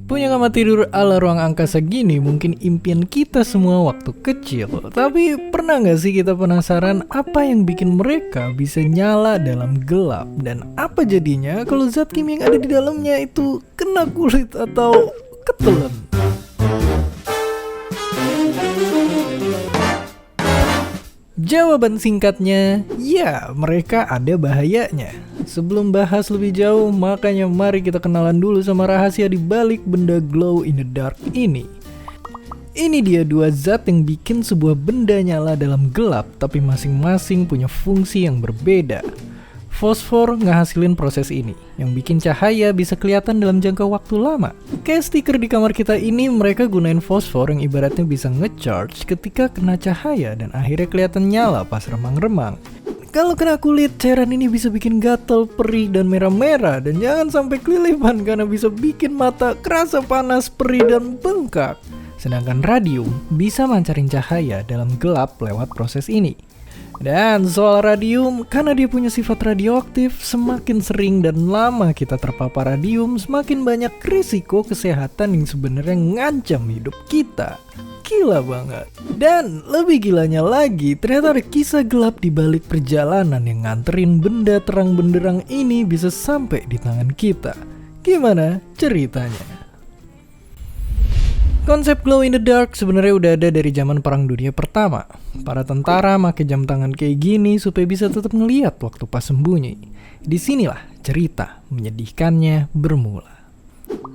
Punya kamar tidur ala ruang angkasa gini mungkin impian kita semua waktu kecil. Tapi pernah gak sih kita penasaran apa yang bikin mereka bisa nyala dalam gelap? Dan apa jadinya kalau zat kimia yang ada di dalamnya itu kena kulit atau ketelan? Jawaban singkatnya, ya mereka ada bahayanya. Sebelum bahas lebih jauh, makanya mari kita kenalan dulu sama rahasia di balik benda glow in the dark ini. Ini dia dua zat yang bikin sebuah benda nyala dalam gelap, tapi masing-masing punya fungsi yang berbeda. Fosfor ngehasilin proses ini, yang bikin cahaya bisa kelihatan dalam jangka waktu lama. Kayak stiker di kamar kita ini, mereka gunain fosfor yang ibaratnya bisa nge-charge ketika kena cahaya dan akhirnya kelihatan nyala pas remang-remang. Kalau kena kulit, cairan ini bisa bikin gatal, perih, dan merah-merah. Dan jangan sampai kelilipan karena bisa bikin mata kerasa panas, perih, dan bengkak. Sedangkan radium bisa mancarin cahaya dalam gelap lewat proses ini. Dan soal radium, karena dia punya sifat radioaktif, semakin sering dan lama kita terpapar radium, semakin banyak risiko kesehatan yang sebenarnya ngancam hidup kita. Gila banget. Dan lebih gilanya lagi, ternyata ada kisah gelap di balik perjalanan yang nganterin benda terang benderang ini bisa sampai di tangan kita. Gimana ceritanya? Konsep glow in the dark sebenarnya udah ada dari zaman Perang Dunia Pertama. Para tentara pakai jam tangan kayak gini supaya bisa tetap ngeliat waktu pas sembunyi. Disinilah cerita menyedihkannya bermula.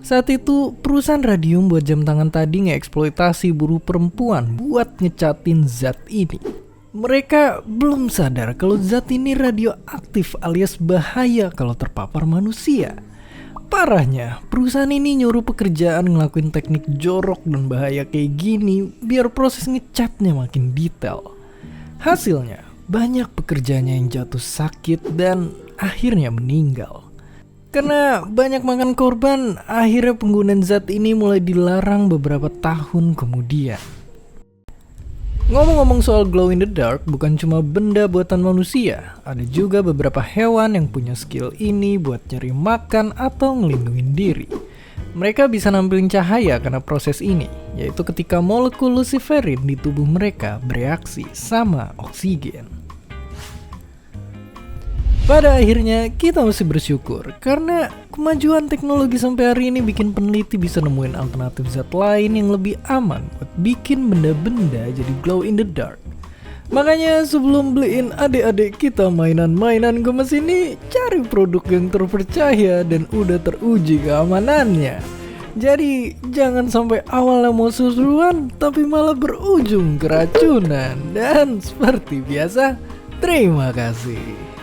Saat itu, perusahaan radium buat jam tangan tadi ngeeksploitasi buruh perempuan buat ngecatin zat ini. Mereka belum sadar kalau zat ini radioaktif alias bahaya kalau terpapar manusia. Parahnya, perusahaan ini nyuruh pekerjaan ngelakuin teknik jorok dan bahaya kayak gini biar proses ngecatnya makin detail. Hasilnya, banyak pekerjanya yang jatuh sakit dan akhirnya meninggal. Karena banyak makan korban, akhirnya penggunaan zat ini mulai dilarang beberapa tahun kemudian. Ngomong-ngomong soal glow in the dark, bukan cuma benda buatan manusia. Ada juga beberapa hewan yang punya skill ini buat nyari makan atau ngelindungin diri. Mereka bisa nampilin cahaya karena proses ini, yaitu ketika molekul luciferin di tubuh mereka bereaksi sama oksigen. Pada akhirnya kita mesti bersyukur karena kemajuan teknologi sampai hari ini bikin peneliti bisa nemuin alternatif zat lain yang lebih aman buat bikin benda-benda jadi glow in the dark. Makanya sebelum beliin adik-adik kita mainan-mainan gemes ini, cari produk yang terpercaya dan udah teruji keamanannya. Jadi jangan sampai awalnya mau seru-seruan tapi malah berujung keracunan. Dan seperti biasa, terima kasih.